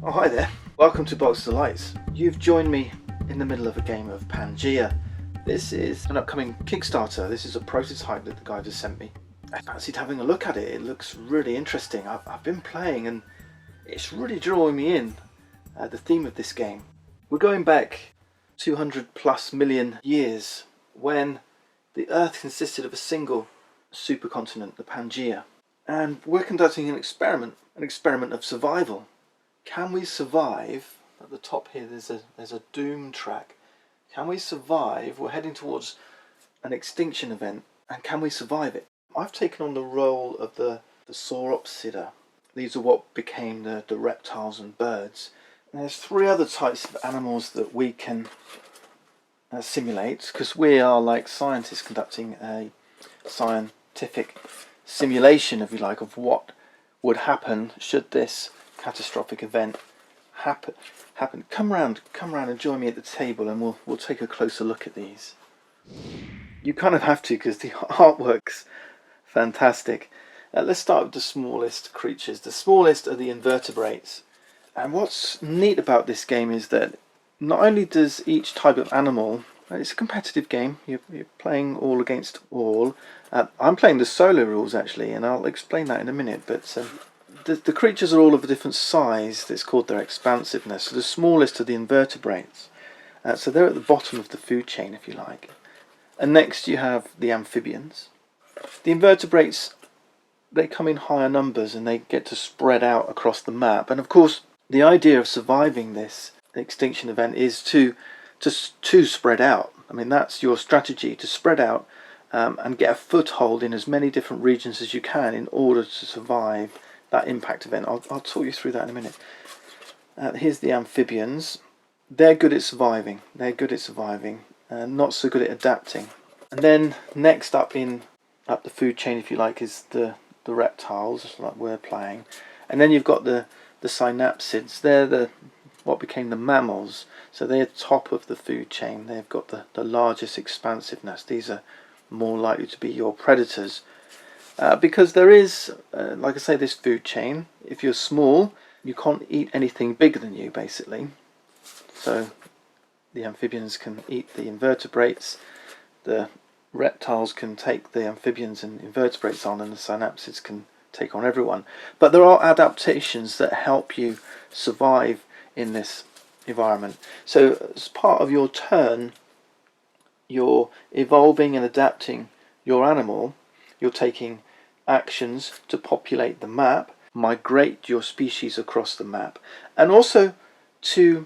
Oh, hi there. Welcome to Box to Lights. You've joined me in the middle of a game of Pangea. This is an upcoming Kickstarter. This is a prototype that the guy just sent me. I fancied having a look at it. It looks really interesting. I've been playing and it's really drawing me in, the theme of this game. We're going back 200 plus million years when the Earth consisted of a single supercontinent, the Pangea. And we're conducting an experiment of survival. Can we survive? At the top here there's a doom track. Can we survive? We're heading towards an extinction event, and can we survive it? I've taken on the role of the Sauropsida. These are what became the reptiles and birds. And there's three other types of animals that we can simulate, because we are like scientists conducting a scientific simulation, if you like, of what would happen should this catastrophic event happen. Come round and join me at the table, and we'll take a closer look at these. You kind of have to, because the artwork's fantastic. Let's start with the smallest creatures. The smallest are the invertebrates. And what's neat about this game is that not only does each type of animal, it's a competitive game, you're playing all against all. I'm playing the solo rules actually, and I'll explain that in a minute, but the creatures are all of a different size. That's called their expansiveness. So the smallest are the invertebrates. So they're at the bottom of the food chain, if you like. And next you have the amphibians. The invertebrates, they come in higher numbers and they get to spread out across the map. And of course, the idea of surviving this extinction event is to spread out. I mean, that's your strategy, to spread out and get a foothold in as many different regions as you can in order to survive that impact event. I'll talk you through that in a minute. Here's the amphibians. They're good at surviving. Not so good at adapting. And then next up the food chain, if you like, is the reptiles, like we're playing. And then you've got the synapsids. They're what became the mammals. So they're top of the food chain. They've got the largest expansiveness. These are more likely to be your predators. Because there is, like I say, this food chain. If you're small, you can't eat anything bigger than you, basically. So the amphibians can eat the invertebrates, the reptiles can take the amphibians and invertebrates on, and the synapsids can take on everyone. But there are adaptations that help you survive in this environment. So as part of your turn, you're evolving and adapting your animal. You're taking actions to populate the map, migrate your species across the map, and also to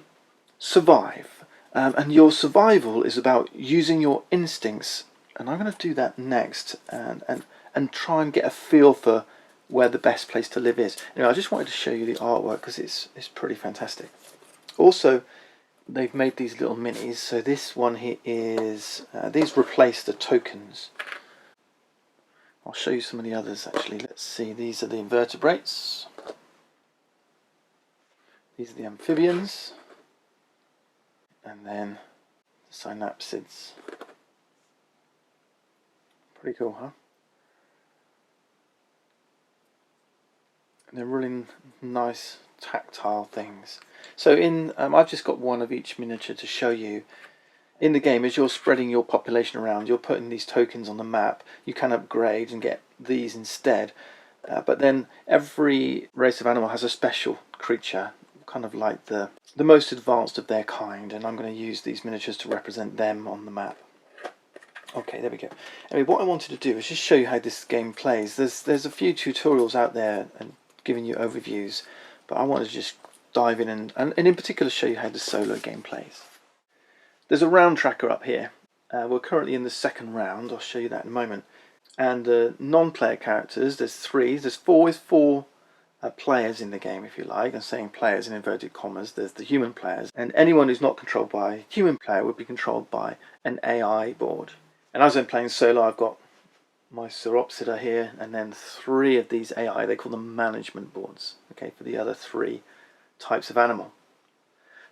survive. And your survival is about using your instincts, and I'm going to do that next, and try and get a feel for where the best place to live is. Anyway, I just wanted to show you the artwork because it's pretty fantastic. Also, they've made these little minis. So this one here is these replace the tokens. I'll show you some of the others actually. Let's see, these are the invertebrates. These are the amphibians. And then the synapsids. Pretty cool, huh? And they're really nice tactile things. So I've just got one of each miniature to show you. In the game, as you're spreading your population around, you're putting these tokens on the map. You can upgrade and get these instead. But then every race of animal has a special creature, kind of like the most advanced of their kind. And I'm going to use these miniatures to represent them on the map. Okay, there we go. Anyway, what I wanted to do is just show you how this game plays. There's a few tutorials out there and giving you overviews, but I wanted to just dive in and in particular show you how the solo game plays. There's a round tracker up here. We're currently in the second round. I'll show you that in a moment. And non-player characters, there's four players in the game, if you like. I'm saying players in inverted commas. There's the human players, and anyone who's not controlled by a human player would be controlled by an AI board. And as I'm playing solo, I've got my Sauropsida here, and then three of these AI. They call them management boards. Okay, for the other three types of animal.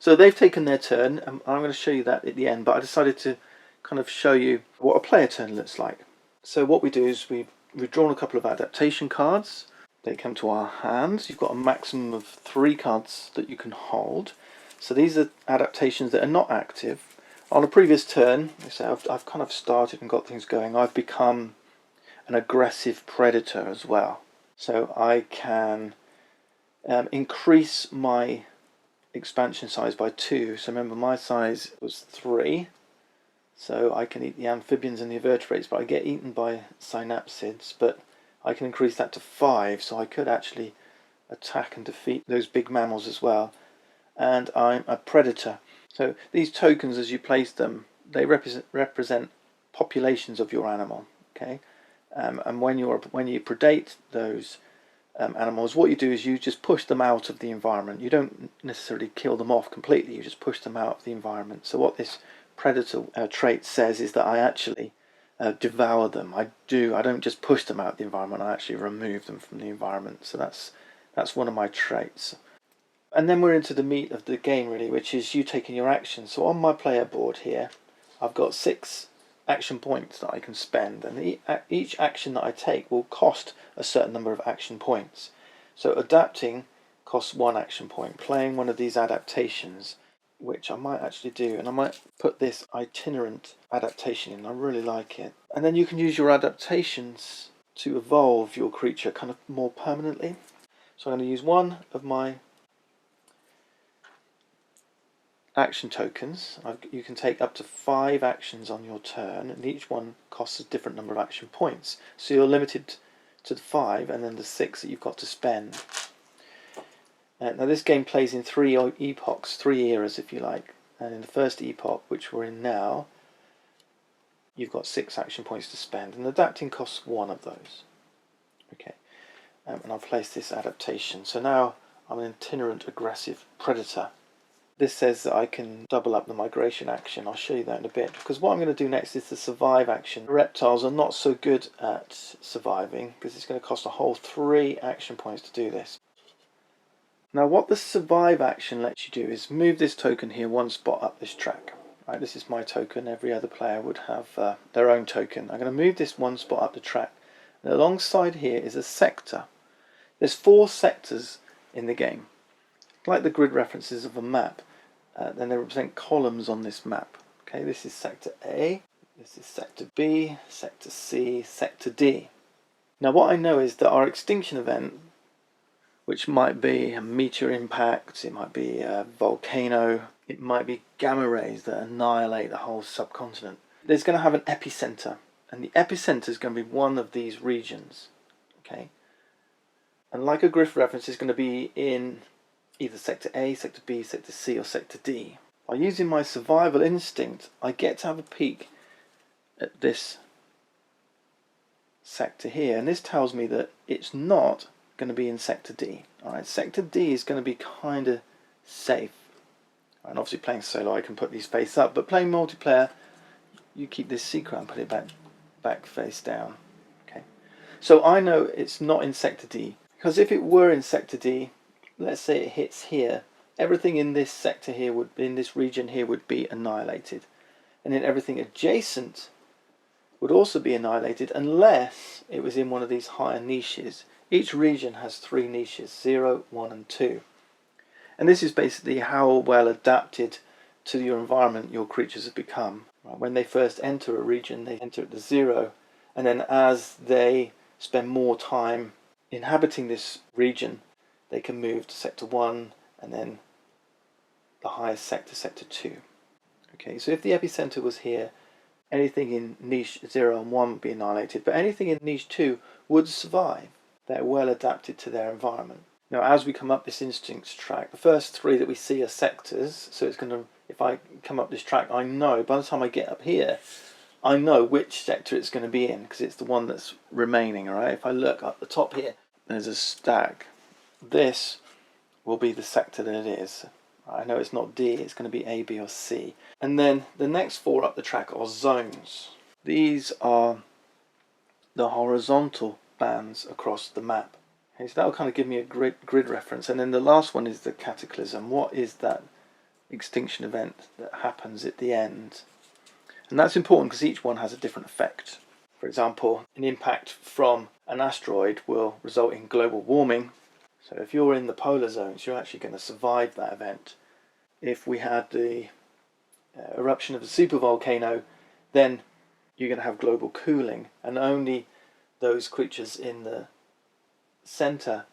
So they've taken their turn, and I'm going to show you that at the end, but I decided to kind of show you what a player turn looks like. So what we do is we've drawn a couple of adaptation cards. They come to our hands. You've got a maximum of 3 cards that you can hold. So these are adaptations that are not active. On a previous turn, so I've kind of started and got things going. I've become an aggressive predator as well. So I can increase my expansion size by 2. So remember, my size was 3. So I can eat the amphibians and the invertebrates, but I get eaten by synapsids. But I can increase that to 5, so I could actually attack and defeat those big mammals as well. And I'm a predator. So these tokens, as you place them, they represent populations of your animal. Okay, and when you predate those animals, what you do is you just push them out of the environment. You don't necessarily kill them off completely. You just push them out of the environment. So what this predator trait says is that I actually devour them. I don't just push them out of the environment. I actually remove them from the environment. So that's one of my traits. And then we're into the meat of the game, really, which is you taking your action. So on my player board here, I've got 6 action points that I can spend, and each action that I take will cost a certain number of action points. So adapting costs 1 action point. Playing one of these adaptations, which I might actually do, and I might put this itinerant adaptation in. I really like it. And then you can use your adaptations to evolve your creature kind of more permanently. So I'm going to use one of my action tokens. You can take up to 5 actions on your turn, and each one costs a different number of action points. So you're limited to the 5 and then the 6 that you've got to spend. Now this game plays in 3 epochs, 3 eras if you like. And in the first epoch, which we're in now, you've got 6 action points to spend, and adapting costs 1 of those. Okay, and I'll place this adaptation. So now I'm an itinerant aggressive predator. This says that I can double up the migration action. I'll show you that in a bit, because what I'm going to do next is the survive action. Reptiles are not so good at surviving because it's going to cost a whole 3 action points to do this. Now what the survive action lets you do is move this token here 1 spot up this track. Right, this is my token. Every other player would have their own token. I'm going to move this 1 spot up the track. And alongside here is a sector. There's 4 sectors in the game, like the grid references of a map. Then they represent columns on this map. Okay, this is sector A, this is sector B, sector C, sector D. Now what I know is that our extinction event, which might be a meteor impact, it might be a volcano, it might be gamma rays that annihilate the whole subcontinent, there's going to have an epicenter, and the epicenter is going to be one of these regions. Okay, and like a grid reference, is going to be in either sector A, sector B, sector C, or sector D. By using my survival instinct, I get to have a peek at this sector here, and this tells me that it's not going to be in sector D. Alright, sector D is going to be kind of safe. And obviously playing solo I can put these face up, but playing multiplayer you keep this secret and put it back face down. Okay, so I know it's not in sector D, because if it were in sector D, let's say it hits here, everything in this sector here in this region here would be annihilated, and then everything adjacent would also be annihilated unless it was in one of these higher niches. Each region has 3 niches, 0, 1 and 2, and this is basically how well adapted to your environment your creatures have become. When they first enter a region, they enter at the 0, and then as they spend more time inhabiting this region, they can move to sector 1 and then the highest sector, sector 2. Okay, so if the epicenter was here, anything in niche 0 and 1 would be annihilated, but anything in niche 2 would survive. They're well adapted to their environment. Now as we come up this instincts track, the first 3 that we see are sectors, so it's going to, if I come up this track, I know by the time I get up here, I know which sector it's going to be in, because it's the one that's remaining. Alright, if I look up the top here, there's a stack. This will be the sector that it is. I know it's not D, it's going to be A, B or C. And then the next 4 up the track are zones. These are the horizontal bands across the map. Okay, so that will kind of give me a grid reference. And then the last one is the Cataclysm. What is that extinction event that happens at the end? And that's important because each one has a different effect. For example, an impact from an asteroid will result in global warming. So if you're in the polar zones, you're actually going to survive that event. If we had the eruption of a supervolcano, then you're going to have global cooling, and only those creatures in the center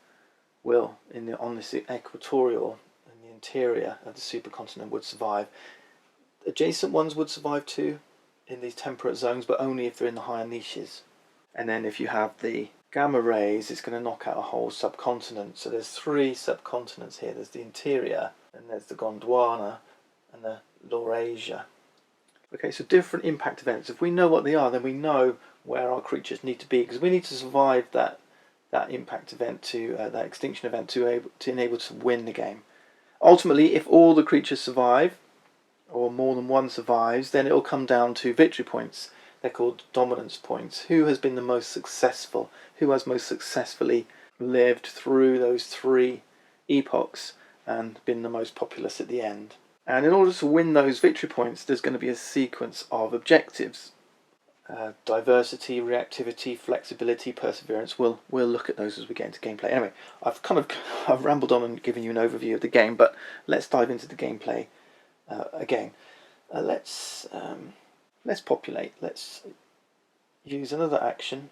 will, on this equatorial, in the interior of the supercontinent, would survive. Adjacent ones would survive too in these temperate zones, but only if they're in the higher niches. And then if you have the gamma rays, it's going to knock out a whole subcontinent. So there's 3 subcontinents here. There's the interior, and there's the Gondwana, and the Laurasia. Okay, so different impact events. If we know what they are, then we know where our creatures need to be, because we need to survive that impact event, that extinction event, to enable to win the game. Ultimately, if all the creatures survive, or more than one survives, then it'll come down to victory points. They're called dominance points. Who has been the most successful? Who has most successfully lived through those 3 epochs and been the most populous at the end? And in order to win those victory points, there's going to be a sequence of objectives. Diversity, reactivity, flexibility, perseverance. We'll look at those as we get into gameplay. Anyway, I've rambled on and given you an overview of the game, but let's dive into the gameplay again. Let's populate. Let's use another action.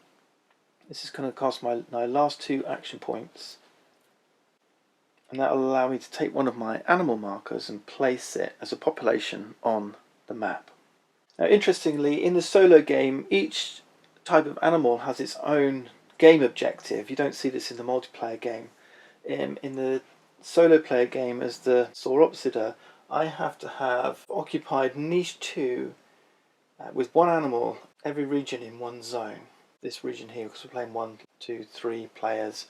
This is going to cost my last 2 action points, and that will allow me to take one of my animal markers and place it as a population on the map. Now, interestingly, in the solo game, each type of animal has its own game objective. You don't see this in the multiplayer game. In the solo player game, as the Sauropsida, I have to have occupied niche 2 with 1 animal, every region in 1 zone. This region here, because we're playing 1, 2, 3 players,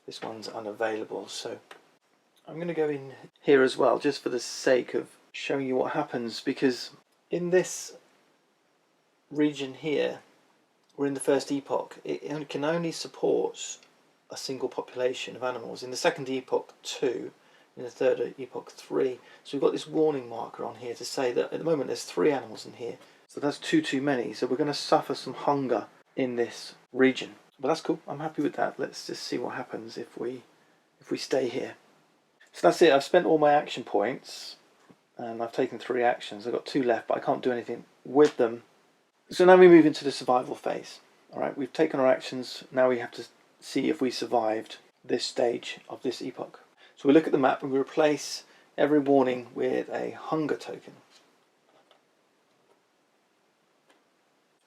this one's unavailable. So I'm going to go in here as well, just for the sake of showing you what happens, because in this region here, we're in the first epoch. It can only support a single population of animals. In the second epoch, 2. In the third epoch, 3. So we've got this warning marker on here to say that at the moment there's 3 animals in here. So that's too many. So we're going to suffer some hunger in this region. But that's cool. I'm happy with that. Let's just see what happens if we stay here. So that's it. I've spent all my action points, and I've taken 3 actions. I've got 2 left, but I can't do anything with them. So now we move into the survival phase. Alright, we've taken our actions. Now we have to see if we survived this stage of this epoch. So we look at the map and we replace every warning with a hunger token.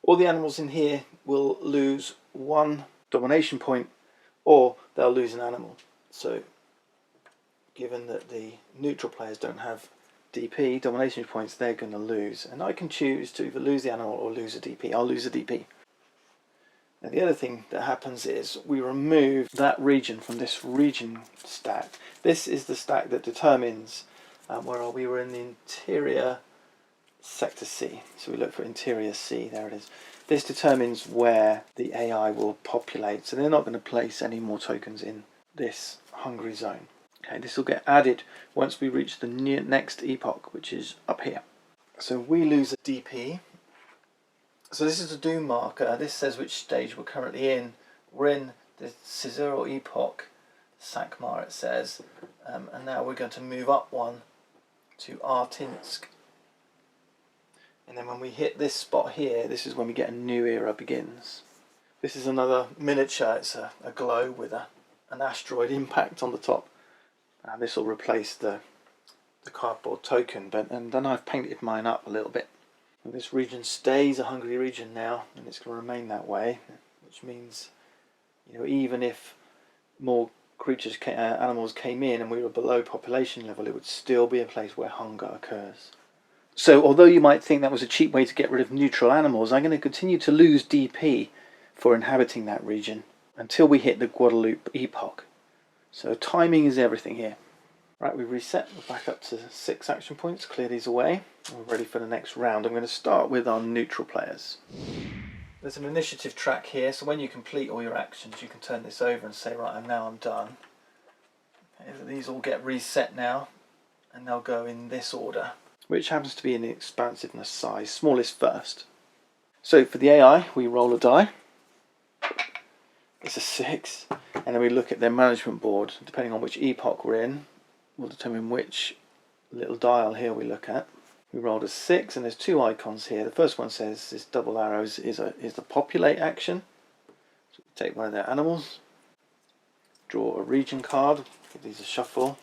All the animals in here will lose 1 domination point, or they'll lose an animal. So given that the neutral players don't have DP, domination points, they're going to lose. And I can choose to either lose the animal or lose a DP. I'll lose a DP. Now the other thing that happens is we remove that region from this region stack. This is the stack that determines where we were in the interior sector C. So we look for interior C, there it is. This determines where the AI will populate. So they're not going to place any more tokens in this hungry zone. Okay, this will get added once we reach the next epoch, which is up here. So we lose a DP. So this is a doom marker. This says which stage we're currently in. We're in the Caesarial epoch, Sakmar it says, and now we're going to move up 1 to Artinsk. And then when we hit this spot here, this is when we get a new era begins. This is another miniature. It's a globe with an asteroid impact on the top. And this will replace the cardboard token, and then I've painted mine up a little bit. And this region stays a hungry region now, and it's going to remain that way, which means, you know, even if more creatures, animals came in and we were below population level, it would still be a place where hunger occurs. So although you might think that was a cheap way to get rid of neutral animals, I'm going to continue to lose DP for inhabiting that region until we hit the Guadeloupe epoch. So timing is everything here. Right, we reset, we're back up to 6 action points, clear these away. We're ready for the next round. I'm going to start with our neutral players. There's an initiative track here, so when you complete all your actions you can turn this over and say, right, now I'm done. Okay, so these all get reset now, and they'll go in this order, which happens to be in the expansiveness size, smallest first. So for the AI, we roll a die. It's a 6. And then we look at their management board. Depending on which epoch we're in, we'll determine which little dial here we look at. We rolled a 6, and there's 2 icons here. The first one says this double arrows is the populate action. So we take one of their animals, draw a region card, give these a shuffle.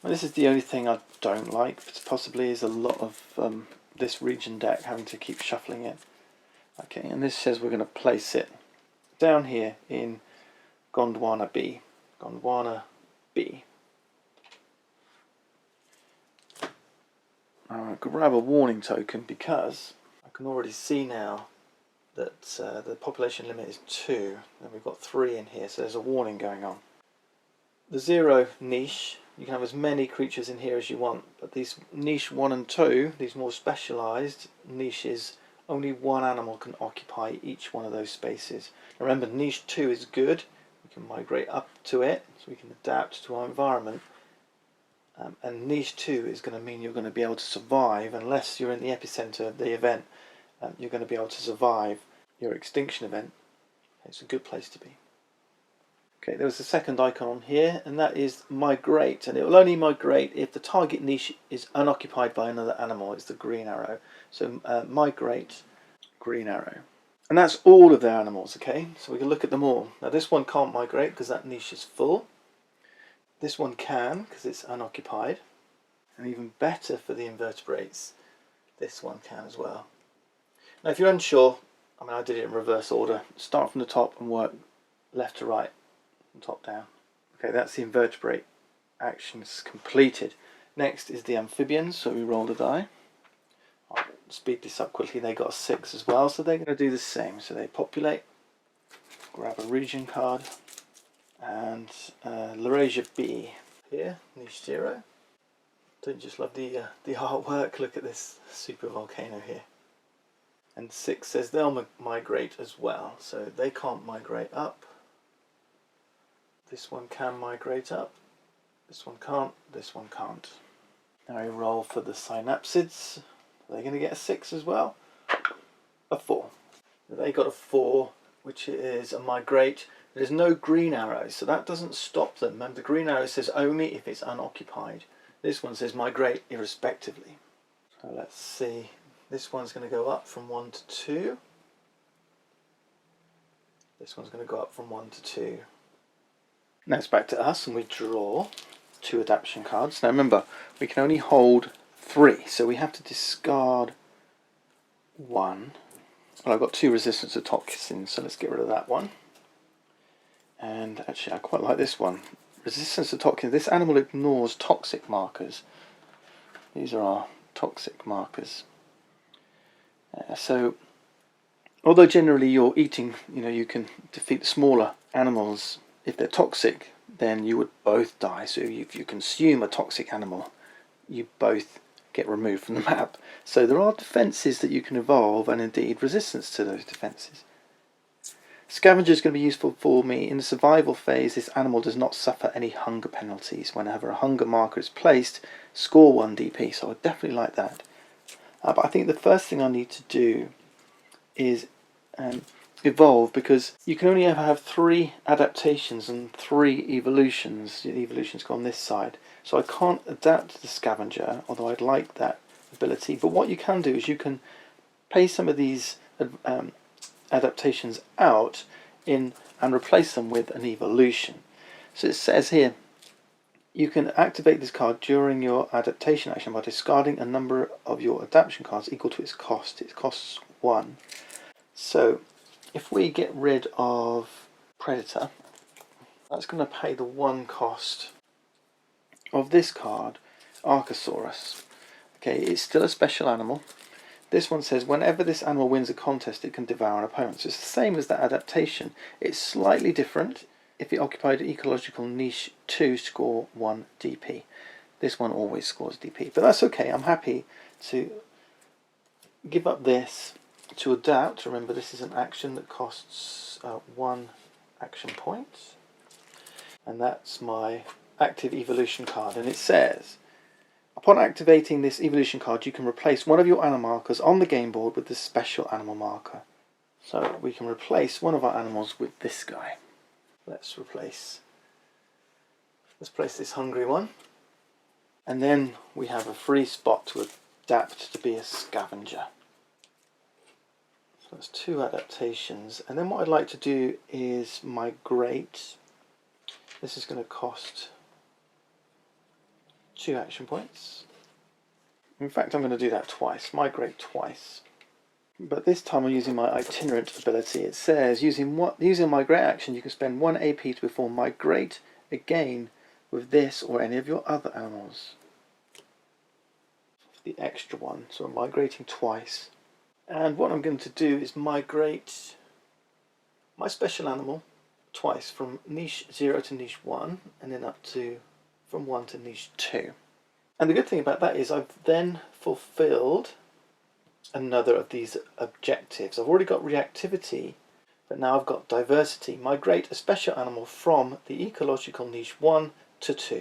Well, this is the only thing I don't like, possibly, is a lot of this region deck having to keep shuffling it. Okay, and this says we're going to place it down here in Gondwana B. Gondwana B. I'll grab a warning token because I can already see now that the population limit is 2, and we've got 3 in here, so there's a warning going on. The 0 niche, you can have as many creatures in here as you want, but these niche 1 and 2, these more specialised niches, only one animal can occupy each one of those spaces. Now remember, niche 2 is good, we can migrate up to it, so we can adapt to our environment. And niche 2 is going to mean you're going to be able to survive, unless you're in the epicenter of the event, you're going to be able to survive your extinction event. It's a good place to be. Okay, there was a second icon on here, and that is migrate, and it will only migrate if the target niche is unoccupied by another animal. It's the green arrow. So migrate, green arrow. And that's all of their animals, okay? So we can look at them all. Now this one can't migrate because that niche is full. This one can because it's unoccupied. And even better for the invertebrates, this one can as well. Now if you're unsure, I mean, I did it in reverse order. Start from the top and work left to right, from top down. Okay, that's the invertebrate actions completed. Next is the amphibians, so we roll a die. I'll speed this up quickly. They got a 6 as well, so they're going to do the same. So they populate, grab a region card, and Laurasia B here, niche 0. Don't just love the artwork, look at this super volcano here. And 6 says they'll migrate as well, so they can't migrate up. This one can migrate up, this one can't, this one can't. Now we roll for the synapsids. They're going to get a 6 as well. A 4. They got a 4, which is a migrate. There's no green arrows, so that doesn't stop them. And the green arrow says only if it's unoccupied. This one says migrate irrespectively. So let's see. This one's going to go up from 1 to 2. This one's going to go up from 1 to 2. Now it's back to us, and we draw 2 adaptation cards. Now remember, we can only hold 3, so we have to discard 1. Well, I've got 2 resistance to toxins, so let's get rid of that one. And actually I quite like this one. Resistance to toxins. This animal ignores toxic markers. These are our toxic markers. So although generally you're eating, you can defeat the smaller animals. If they're toxic, then you would both die. So if you consume a toxic animal, you both get removed from the map. So there are defences that you can evolve, and indeed resistance to those defences. Scavenger is going to be useful for me. In the survival phase, this animal does not suffer any hunger penalties. Whenever a hunger marker is placed, score 1 DP, so I definitely like that. But I think the first thing I need to do is evolve, because you can only ever have 3 adaptations and 3 evolutions. The evolutions go on this side. So I can't adapt to the scavenger, although I'd like that ability. But what you can do is you can pay some of these adaptations out and replace them with an evolution. So it says here, you can activate this card during your adaptation action by discarding a number of your adaptation cards equal to its cost. It costs 1. So if we get rid of Predator, that's going to pay the 1 cost of this card, Archosaurus. Okay, it's still a special animal. This one says whenever this animal wins a contest, it can devour an opponent. So it's the same as that adaptation. It's slightly different. If it occupied ecological niche 2, score 1 DP. This one always scores DP, but that's okay. I'm happy to give up this to adapt. Remember, this is an action that costs 1 action point, and that's my active evolution card. And it says, upon activating this evolution card, you can replace one of your animal markers on the game board with this special animal marker. So we can replace one of our animals with this guy. Let's place this hungry one. And then we have a free spot to adapt to be a scavenger. So that's 2 adaptations. And then what I'd like to do is migrate. This is going to cost 2 action points. In fact, I'm going to do that twice, migrate twice. But this time I'm using my itinerant ability. It says, using migrate action, you can spend 1 AP to perform migrate again with this or any of your other animals. The extra one, so I'm migrating twice. And what I'm going to do is migrate my special animal twice, from niche 0 to niche 1, and then up to from 1 to niche 2. And the good thing about that is I've then fulfilled another of these objectives. I've already got reactivity, but now I've got diversity. Migrate a special animal from the ecological niche 1 to 2.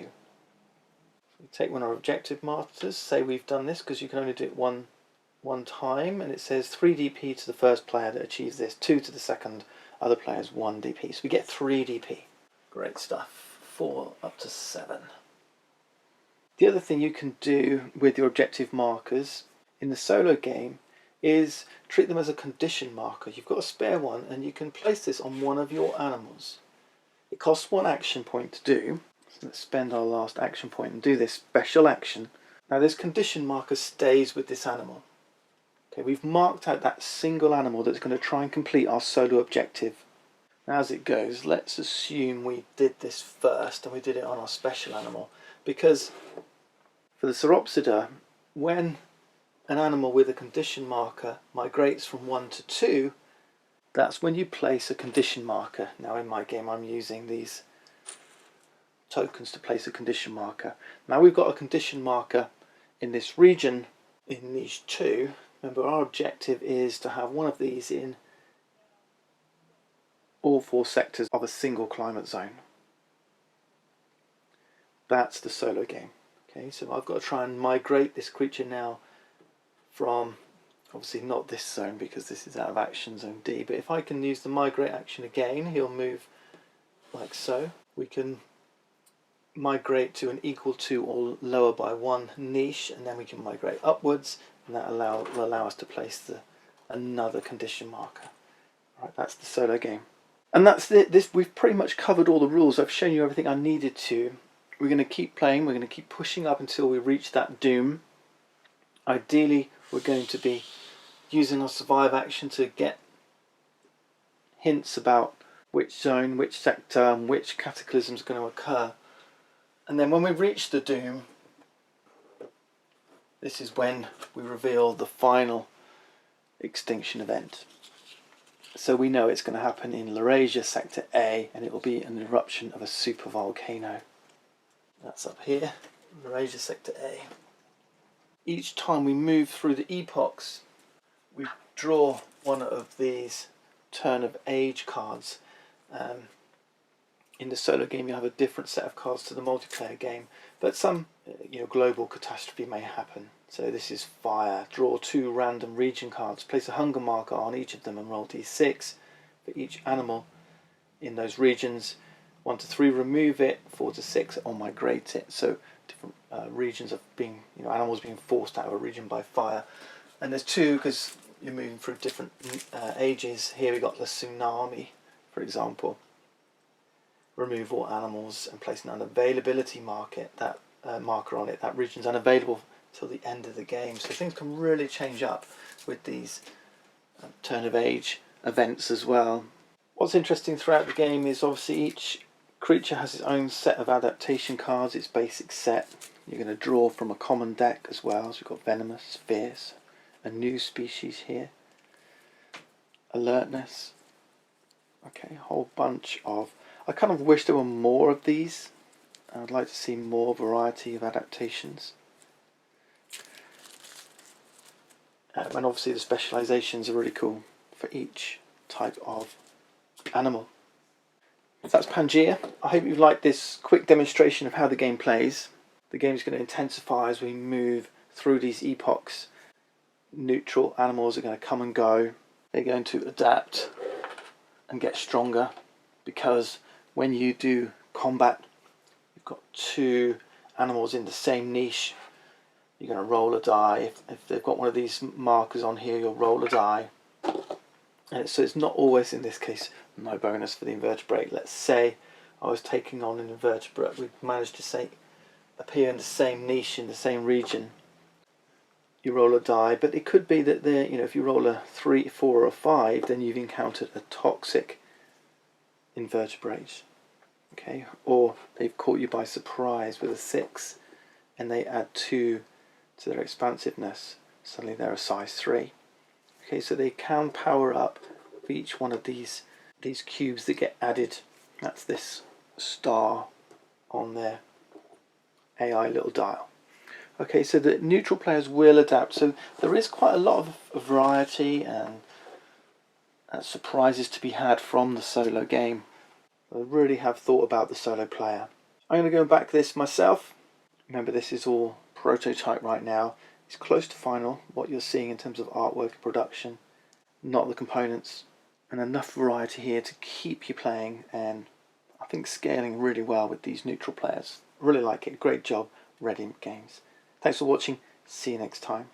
We take one of our objective markers, say we've done this, because you can only do it one time, and it says 3 DP to the first player that achieves this, 2 to the second, other players 1 DP. So we get 3 DP. Great stuff. 4 up to 7. The other thing you can do with your objective markers in the solo game is treat them as a condition marker. You've got a spare one and you can place this on one of your animals. It costs 1 action point to do. So let's spend our last action point and do this special action. Now this condition marker stays with this animal. Okay, we've marked out that single animal that's going to try and complete our solo objective. Now as it goes, let's assume we did this first and we did it on our special animal, because for the Sauropsida, when an animal with a condition marker migrates from 1 to 2, that's when you place a condition marker. Now in my game I'm using these tokens to place a condition marker. Now we've got a condition marker in this region in niche 2. Remember, our objective is to have one of these in all 4 sectors of a single climate zone. That's the solo game. Okay, so I've got to try and migrate this creature now from, obviously not this zone because this is out of action zone D, but if I can use the migrate action again, he'll move like so. We can migrate to an equal to or lower by 1 niche, and then we can migrate upwards, and that will allow us to place another condition marker. Right, that's the solo game. And that's it. We've pretty much covered all the rules. I've shown you everything I needed to. We're going to keep playing, we're going to keep pushing up until we reach that doom. Ideally, we're going to be using our survive action to get hints about which zone, which sector, and which cataclysm is going to occur. And then when we reach the doom, this is when we reveal the final extinction event. So we know it's going to happen in Laurasia Sector A, and it will be an eruption of a supervolcano. That's up here, Laurasia Sector A. Each time we move through the epochs, we draw one of these turn of age cards. In the solo game you have a different set of cards to the multiplayer game, but some global catastrophe may happen. So this is fire. Draw 2 random region cards, place a hunger marker on each of them and roll d6 for each animal in those regions. 1 to 3 remove it, 4 to 6 or migrate it. So different regions of being, animals being forced out of a region by fire. And there's 2 because you're moving through different ages. Here we got the tsunami, for example. Remove all animals and place an unavailability marker on it. That region's unavailable till the end of the game. So things can really change up with these turn of age events as well. What's interesting throughout the game is obviously each creature has its own set of adaptation cards, its basic set. You're going to draw from a common deck as well. So we've got venomous, fierce, a new species here, alertness. Okay, a whole bunch of. I kind of wish there were more of these. I'd like to see more variety of adaptations. And obviously the specializations are really cool for each type of animal. That's Pangea. I hope you've liked this quick demonstration of how the game plays. The game is going to intensify as we move through these epochs. Neutral animals are going to come and go. they're going to adapt and get stronger, because when you do combat, you've got two animals in the same niche. You're going to roll a die. If they've got one of these markers on here, you'll roll a die. And so it's not always, in this case, no bonus for the invertebrate. Let's say I was taking on an invertebrate. We managed to say appear in the same niche, in the same region. You roll a die, but it could be that they're, if you roll a 3, 4 or a 5, then you've encountered a toxic invertebrate. Okay, or they've caught you by surprise with a 6 and they add 2 to their expansiveness. Suddenly they're a size 3. Okay, so they can power up for each one of these cubes that get added. That's this star on their AI little dial. Okay, so the neutral players will adapt. So there is quite a lot of variety and surprises to be had from the solo game. I really have thought about the solo player. I'm going to go back to this myself. Remember, this is all prototype right now. It's close to final, what you're seeing in terms of artwork and production, not the components. And enough variety here to keep you playing, and I think scaling really well with these neutral players. Really like it. Great job, Ready Games. Thanks for watching. See you next time.